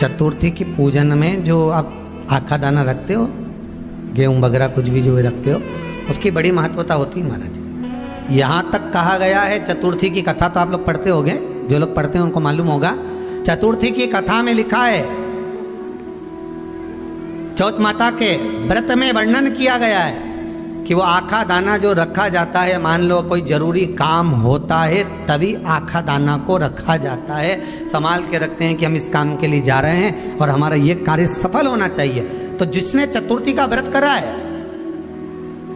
चतुर्थी की पूजन में जो आप आखा दाना रखते हो, गेहूं वगैरह कुछ भी जो भी रखते हो, उसकी बड़ी महत्वता होती है महाराज। यहाँ तक कहा गया है, चतुर्थी की कथा तो आप लोग पढ़ते होंगे, जो लोग पढ़ते हैं उनको मालूम होगा। चतुर्थी की कथा में लिखा है, चौथ माता के व्रत में वर्णन किया गया है कि वो आखा दाना जो रखा जाता है, मान लो कोई जरूरी काम होता है तभी आखा दाना को रखा जाता है, संभाल के रखते हैं कि हम इस काम के लिए जा रहे हैं और हमारा ये कार्य सफल होना चाहिए। तो जिसने चतुर्थी का व्रत करा है,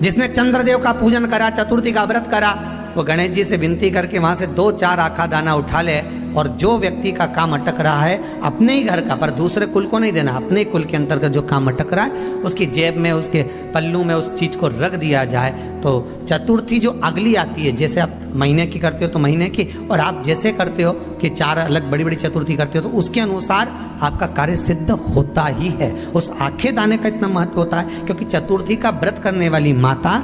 जिसने चंद्रदेव का पूजन करा, चतुर्थी का व्रत करा, वो गणेश जी से विनती करके वहां से 2-4 आखा दाना उठा ले, और जो व्यक्ति का काम अटक रहा है अपने ही घर का, पर दूसरे कुल को नहीं देना, अपने ही कुल के अंतर्गत जो काम अटक रहा है उसकी जेब में, उसके पल्लू में उस चीज को रख दिया जाए। तो चतुर्थी जो अगली आती है, जैसे आप महीने की करते हो तो महीने की, और आप जैसे करते हो कि 4 अलग बड़ी बड़ी चतुर्थी करते हो, तो उसके अनुसार आपका कार्य सिद्ध होता ही है। उस आखे दाने का इतना महत्व होता है क्योंकि चतुर्थी का व्रत करने वाली माता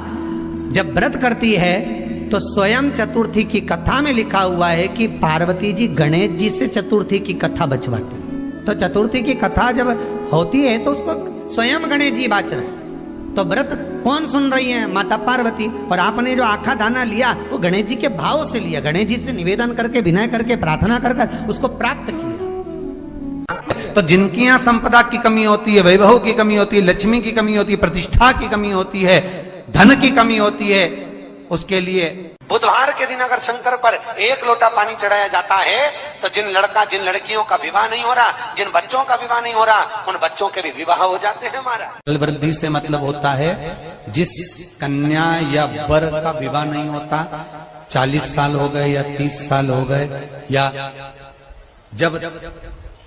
जब व्रत करती है तो स्वयं चतुर्थी की कथा में लिखा हुआ है कि पार्वती जी गणेश जी से चतुर्थी की कथा बचवाती। तो चतुर्थी की कथा जब होती है तो उसको स्वयं गणेश जी बाच रहे हैं। तो व्रत कौन सुन रही है? माता पार्वती। और आपने जो आखा दाना लिया वो गणेश जी के भाव से लिया, गणेश जी से निवेदन करके, विनय करके, प्रार्थना कर उसको प्राप्त किया। तो जिनकी यहाँ संपदा की कमी होती है, वैभव की कमी होती है, लक्ष्मी की कमी होती है, प्रतिष्ठा की कमी होती है, धन की कमी होती है, उसके लिए बुधवार के दिन अगर शंकर पर 1 लोटा पानी चढ़ाया जाता है तो जिन लड़कियों का विवाह नहीं हो रहा, जिन बच्चों का विवाह नहीं हो रहा, उन बच्चों के भी विवाह हो जाते हैं। हमारा वृद्धि से मतलब होता है जिस कन्या या वर का विवाह नहीं होता, 40 साल हो गए या 30 साल हो गए, या जब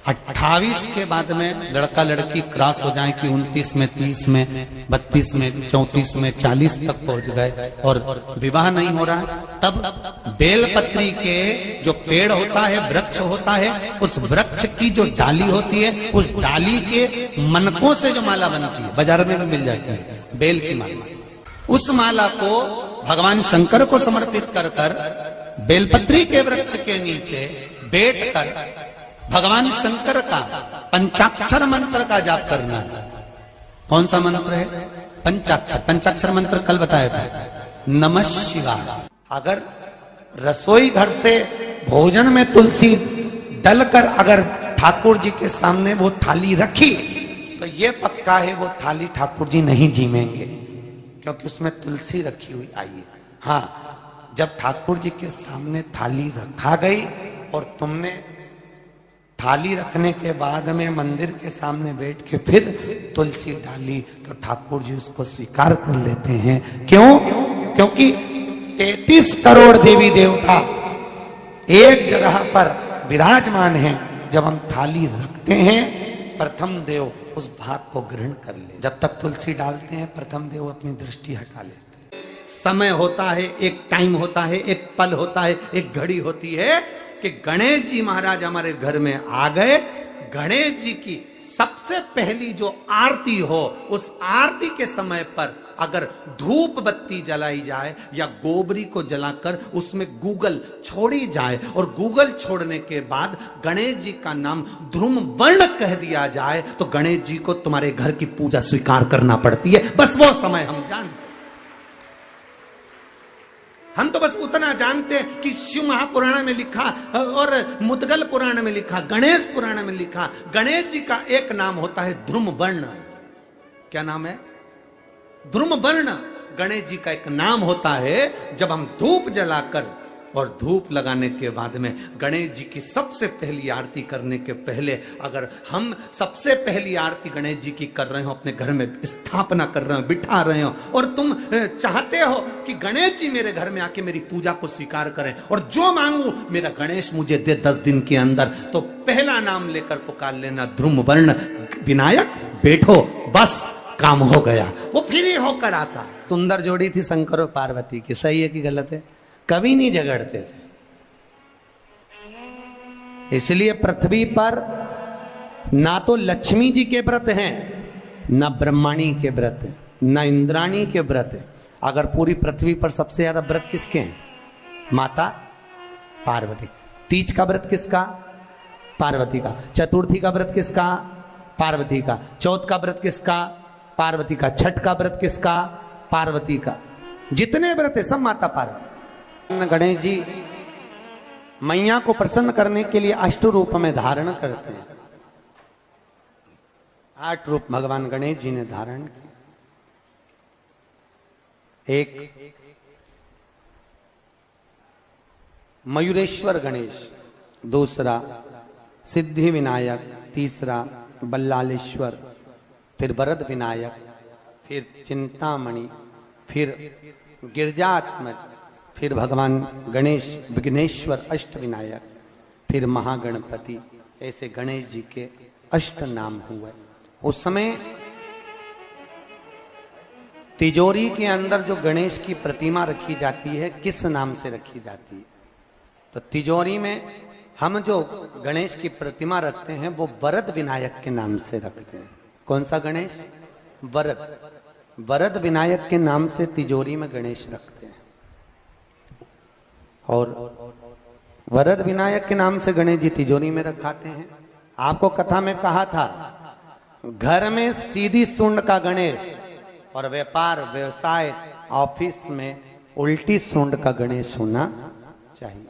28 के बाद में लड़का लड़की क्रॉस हो जाए कि 29 में, 30 में, 32 में, 34 में, 40 तक पहुंच गए और विवाह नहीं हो रहा, तब बेलपत्री के जो पेड़ होता है, वृक्ष होता है, उस वृक्ष की जो डाली होती है, उस डाली के मनकों से जो माला बनती है, बाजार में भी मिल जाती है बेल की माला, उस माला को भगवान शंकर को समर्पित कर कर बेलपत्री के वृक्ष के नीचे बैठ कर भगवान शंकर का पंचाक्षर मंत्र का जाप करना है। कौन सा मंत्र है? पंचाक्षर। पंचाक्षर मंत्र कल बताया था, नमः शिवाय। अगर रसोई घर से भोजन में तुलसी डलकर अगर ठाकुर जी के सामने वो थाली रखी तो ये पक्का है वो थाली ठाकुर जी नहीं जीमेंगे, क्योंकि उसमें तुलसी रखी हुई आई है। हाँ, जब ठाकुर जी के सामने थाली रखा गई और तुमने थाली रखने के बाद में मंदिर के सामने बैठ के फिर तुलसी डाली तो ठाकुर जी उसको स्वीकार कर लेते हैं। क्यों? क्योंकि 33 करोड़ देवी देवता एक जगह पर विराजमान हैं। जब हम थाली रखते हैं, प्रथम देव उस भाग को ग्रहण कर ले। जब तक तुलसी डालते हैं, प्रथम देव अपनी दृष्टि हटा लेते हैं। समय होता है, एक टाइम होता है, एक पल होता है, एक घड़ी होती है कि गणेश जी महाराज हमारे घर में आ गए। गणेश जी की सबसे पहली जो आरती हो, उस आरती के समय पर अगर धूप बत्ती जलाई जाए या गोबरी को जलाकर उसमें गूगल छोड़ी जाए और गूगल छोड़ने के बाद गणेश जी का नाम ध्रुम वर्ण कह दिया जाए तो गणेश जी को तुम्हारे घर की पूजा स्वीकार करना पड़ती है। बस वो समय हम जानते। हम तो बस उतना जानते हैं कि शिव महापुराण में लिखा और मुद्गल पुराण में लिखा, गणेश पुराण में लिखा, गणेश जी का एक नाम होता है ध्रुम वर्ण। क्या नाम है? ध्रुम वर्ण गणेश जी का एक नाम होता है। जब हम धूप जलाकर और धूप लगाने के बाद में गणेश जी की सबसे पहली आरती करने के पहले अगर हम सबसे पहली आरती गणेश जी की कर रहे हो, अपने घर में स्थापना कर रहे हो, बिठा रहे हो, और तुम चाहते हो कि गणेश जी मेरे घर में आके मेरी पूजा को स्वीकार करें और जो मांगू मेरा गणेश मुझे दे 10 दिन के अंदर, तो पहला नाम लेकर पुकार लेना ध्रुम वर्ण विनायक, बैठो, बस काम हो गया। वो फिर ही होकर आता। सुंदर जोड़ी थी शंकर और पार्वती की, सही है कि गलत है? कभी नहीं झगड़ते थे। इसलिए पृथ्वी पर ना तो लक्ष्मी जी के व्रत हैं, ना ब्रह्माणी के व्रत हैं, ना इंद्राणी के व्रत हैं। अगर पूरी पृथ्वी पर सबसे ज्यादा व्रत किसके हैं? माता पार्वती। तीज का व्रत किसका? पार्वती का। चतुर्थी का व्रत किसका? पार्वती का। चौथ का व्रत किसका? पार्वती का। छठ का व्रत किसका? पार्वती का। जितने व्रत है सब माता पार्वती। गणेश जी मैया को प्रसन्न करने के लिए अष्ट रूप में धारण करते हैं। 8 रूप भगवान गणेश जी ने धारण किए। एक मयूरेश्वर गणेश, दूसरा सिद्धि विनायक, तीसरा बल्लालेश्वर, फिर वरद विनायक, फिर चिंतामणि, फिर गिरजात्मज, फिर भगवान गणेश विघ्नेश्वर अष्ट विनायक, फिर महागणपति। ऐसे गणेश जी के अष्ट नाम हुए। उस समय तिजोरी के अंदर जो गणेश की प्रतिमा रखी जाती है किस नाम से रखी जाती है? तो तिजोरी में हम जो गणेश की प्रतिमा रखते हैं वो वरद विनायक के नाम से रखते हैं। कौन सा गणेश? वरद। वरद विनायक के नाम से तिजोरी में गणेश रखते हैं। और वरद विनायक के नाम से गणेश जी तिजोरी में रखाते हैं। आपको कथा में कहा था, घर में सीधी सूंड का गणेश और व्यापार व्यवसाय ऑफिस में उल्टी सूंड का गणेश होना चाहिए।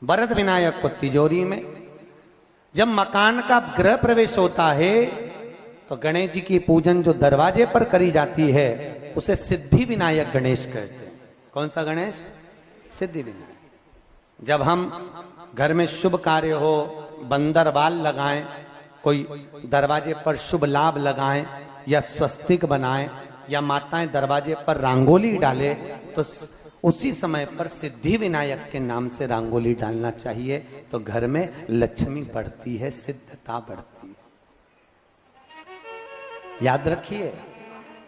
वरद विनायक को तिजोरी में। जब मकान का गृह प्रवेश होता है तो गणेश जी की पूजन जो दरवाजे पर करी जाती है उसे सिद्धि विनायक गणेश कहते हैं। कौन सा गणेश? सिद्धि विनायक। जब हम घर में शुभ कार्य हो, बंदर बाल लगाएं, कोई दरवाजे पर शुभ लाभ लगाएं या स्वस्तिक बनाएं या माताएं दरवाजे पर रंगोली डाले तो उसी समय पर सिद्धि विनायक के नाम से रंगोली डालना चाहिए। तो घर में लक्ष्मी बढ़ती है, सिद्धता बढ़ती है। याद रखिए,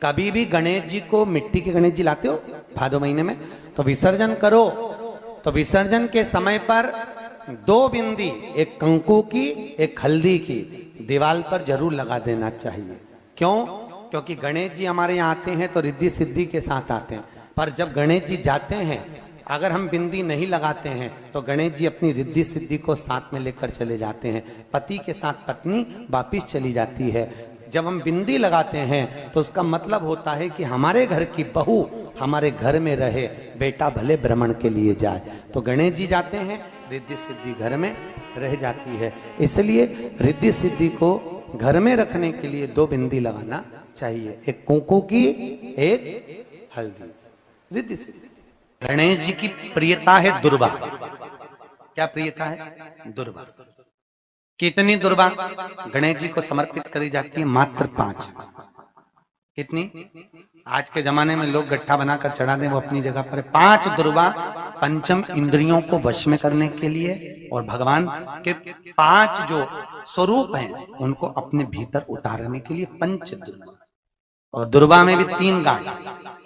कभी भी गणेश जी को, मिट्टी के गणेश जी लाते हो भादो महीने में, तो विसर्जन करो तो विसर्जन के समय पर 2 बिंदी, एक कंकु की एक हल्दी की, दीवार पर जरूर लगा देना चाहिए। क्यों? क्योंकि गणेश जी हमारे यहाँ आते हैं तो रिद्धि सिद्धि के साथ आते हैं। पर जब गणेश जी जाते हैं, अगर हम बिंदी नहीं लगाते हैं तो गणेश जी अपनी रिद्धि सिद्धि को साथ में लेकर चले जाते हैं। पति के साथ पत्नी वापिस चली जाती है। जब हम बिंदी लगाते हैं तो उसका मतलब होता है कि हमारे घर की बहू हमारे घर में रहे, बेटा भले भ्रमण के लिए जाए। तो गणेश जी जाते हैं, रिद्धि सिद्धि घर में रह जाती है। इसलिए रिद्धि सिद्धि को घर में रखने के लिए 2 बिंदी लगाना चाहिए, एक कुंकू की, एक हल्दी। रिद्धि सिद्धि। गणेश जी की प्रियता है दुर्वा। क्या प्रियता है? दुर्वा। कितनी दुर्वा गणेश जी को समर्पित करी जाती है? मात्र 5। कितनी? आज के जमाने में लोग गट्ठा बनाकर चढ़ा दें, वो अपनी जगह पर 5 दुर्वा पंचम इंद्रियों को वश में करने के लिए और भगवान के 5 जो स्वरूप हैं उनको अपने भीतर उतारने के लिए 5 दुर्वा। और दुर्वा में भी 3 गांठ।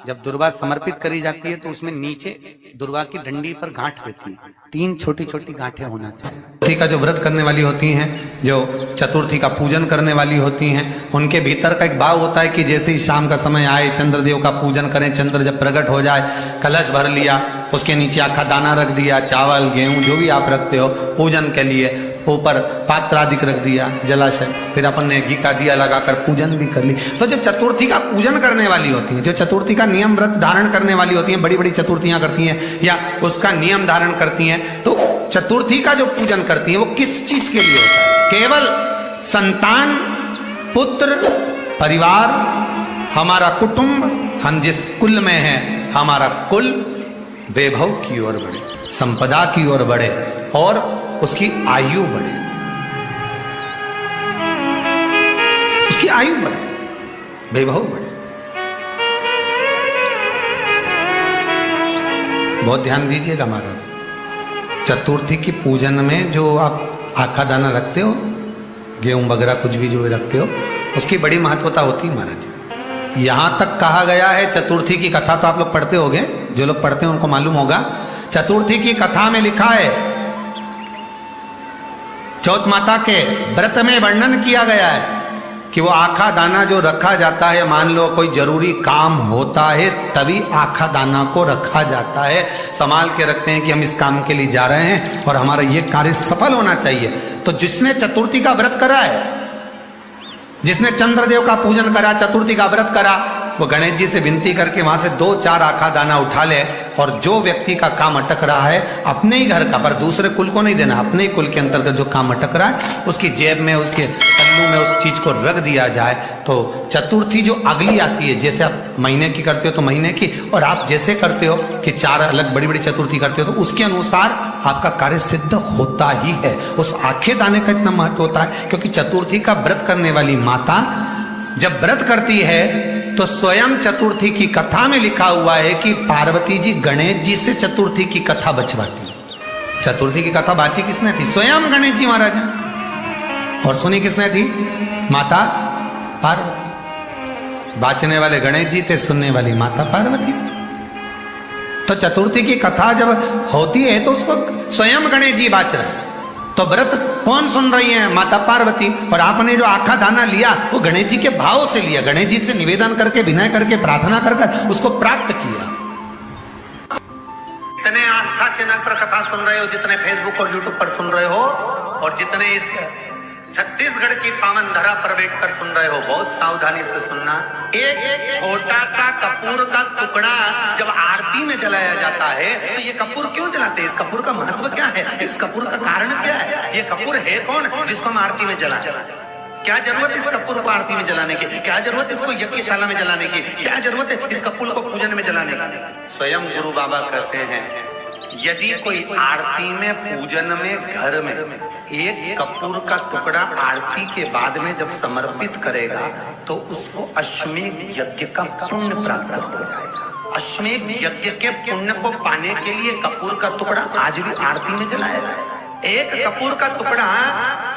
जब दुर्वा समर्पित करी जाती है तो उसमें नीचे दुर्वा की डंडी पर गांठ रहती है, 3 छोटी छोटी गांठें होना चाहिए। चतुर्थी का जो व्रत करने वाली होती हैं, जो चतुर्थी का पूजन करने वाली होती हैं, उनके भीतर का एक भाव होता है कि जैसे ही शाम का समय आए चंद्रदेव का पूजन करें। चंद्र जब प्रकट हो जाए, कलश भर लिया, उसके नीचे आखा दाना रख दिया, चावल गेहूं जो भी आप रखते हो पूजन के लिए, ऊपर पात्र आदि रख दिया, जलाशय, फिर अपन ने घी का दिया लगाकर पूजन भी कर ली। तो जो चतुर्थी का पूजन करने वाली होती है, जो चतुर्थी का नियम व्रत धारण करने वाली होती है, बड़ी बड़ी चतुर्थियां करती हैं या उसका नियम धारण करती हैं, तो चतुर्थी का जो पूजन करती है वो किस चीज के लिए होता है? केवल संतान, पुत्र, परिवार, हमारा कुटुंब, हम जिस कुल में हैं, हमारा कुल वैभव की ओर बढ़े, संपदा की ओर बढ़े और उसकी आयु बढ़े, उसकी आयु बढ़े, वैभव बढ़े। बहुत ध्यान दीजिएगा महाराज। चतुर्थी की पूजन में जो आप आखा दाना रखते हो, गेहूं वगैरह कुछ भी जो रखते हो, उसकी बड़ी महत्वता होती है महाराज। यहां तक कहा गया है, चतुर्थी की कथा तो आप लोग पढ़ते होंगे, जो लोग पढ़ते हैं उनको मालूम होगा। चतुर्थी की कथा में लिखा है, चौथ माता के व्रत में वर्णन किया गया है कि वो आखा दाना जो रखा जाता है, मान लो कोई जरूरी काम होता है तभी आखा दाना को रखा जाता है, संभाल के रखते हैं कि हम इस काम के लिए जा रहे हैं और हमारा ये कार्य सफल होना चाहिए। तो जिसने चतुर्थी का व्रत करा है, जिसने चंद्रदेव का पूजन करा, चतुर्थी का व्रत करा, वो गणेश जी से विनती करके वहां से 2-4 आखा दाना उठा ले, और जो व्यक्ति का काम अटक रहा है अपने ही घर का, पर दूसरे कुल को नहीं देना, अपने ही कुल के अंतर्गत जो काम अटक रहा है उसकी जेब में, उसके पल्लू में उस चीज को रख दिया जाए। तो चतुर्थी जो अगली आती है, जैसे आप महीने की करते हो तो महीने की, और आप जैसे करते हो कि 4 अलग बड़ी बड़ी चतुर्थी करते हो तो उसके अनुसार आपका कार्य सिद्ध होता ही है। उस आखे दाने का इतना महत्व होता है क्योंकि चतुर्थी का व्रत करने वाली माता जब व्रत करती है तो स्वयं चतुर्थी की कथा में लिखा हुआ है कि पार्वती जी गणेश जी से चतुर्थी की कथा बचवाती। चतुर्थी की कथा बाची किसने थी? स्वयं गणेश जी महाराज ने। और सुनी किसने थी? माता पार्वती। बाचने वाले गणेश जी थे, सुनने वाली माता पार्वती थी। तो चतुर्थी की कथा जब होती है तो उसको स्वयं गणेश जी बाच रहे। तो व्रत कौन सुन रही है? माता पार्वती। और आपने जो आखा दाना लिया वो गणेश जी के भाव से लिया, गणेश जी से निवेदन करके, विनय करके, प्रार्थना कर उसको प्राप्त किया। जितने आस्था चैनल पर कथा सुन रहे हो, जितने फेसबुक और यूट्यूब पर सुन रहे हो, और जितने इस छत्तीसगढ़ की पावन धरा पर बैठकर सुन रहे हो, बहुत सावधानी से सुनना। एक छोटा सा कपूर का टुकड़ा जब आरती में जलाया जाता है तो ये कपूर क्यों जलाते हैं? इस कपूर का महत्व क्या है? इस कपूर का कारण क्या है? ये कपूर है कौन जिसको हम आरती में जलाएं? क्या जरूरत इस कपूर को आरती में जलाने की? क्या जरूरत इसको यज्ञशाला में जलाने की? क्या जरूरत है इस कपूर को पूजन में जलाने की? स्वयं गुरु बाबा कहते हैं यदि कोई आरती में, पूजन में, घर में एक कपूर का टुकड़ा आरती के बाद में जब समर्पित करेगा तो उसको अश्वमेध यज्ञ का पुण्य प्राप्त हो जाएगा। अश्वमेध यज्ञ के पुण्य को पाने के लिए कपूर का टुकड़ा आज भी आरती में जलाया जाएगा। एक कपूर का टुकड़ा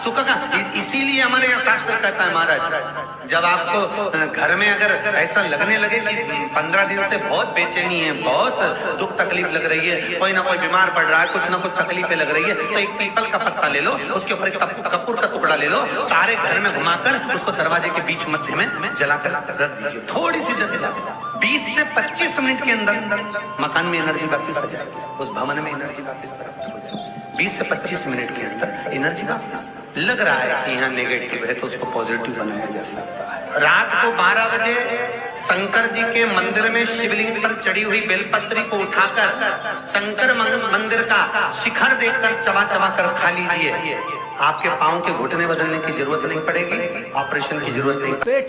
सुख का, इसीलिए हमारे यहाँ शास्त्र कहता है महाराज, जब आपको घर में अगर ऐसा लगने लगे कि 15 दिन से बहुत बेचैनी है, बहुत दुख तकलीफ लग रही है, कोई ना कोई बीमार पड़ रहा है, कुछ ना कुछ तकलीफें लग रही है, तो एक पीपल का पत्ता ले लो, उसके ऊपर एक कपूर का टुकड़ा ले लो, सारे घर में घुमाकर उसको दरवाजे के बीच मध्य में जलाकर रख दीजिए। थोड़ी सी जला 20 से 25 मिनट के अंदर मकान में एनर्जी वापिस आ जाएगी, उस भवन में एनर्जी वापिस प्राप्त हो जाएगी। 20 से 25 मिनट के अंदर एनर्जी वापस। लग रहा है कि यहाँ नेगेटिव है तो उसको पॉजिटिव बनाया जा सकता है। रात को 12 बजे शंकर जी के मंदिर में शिवलिंग पर चढ़ी हुई बेलपत्री को उठाकर शंकर मंदिर का शिखर देखकर चबा चबा कर खा लीजिए। आपके पांव के घुटने बदलने की जरूरत नहीं पड़ेगी, ऑपरेशन की जरूरत नहीं।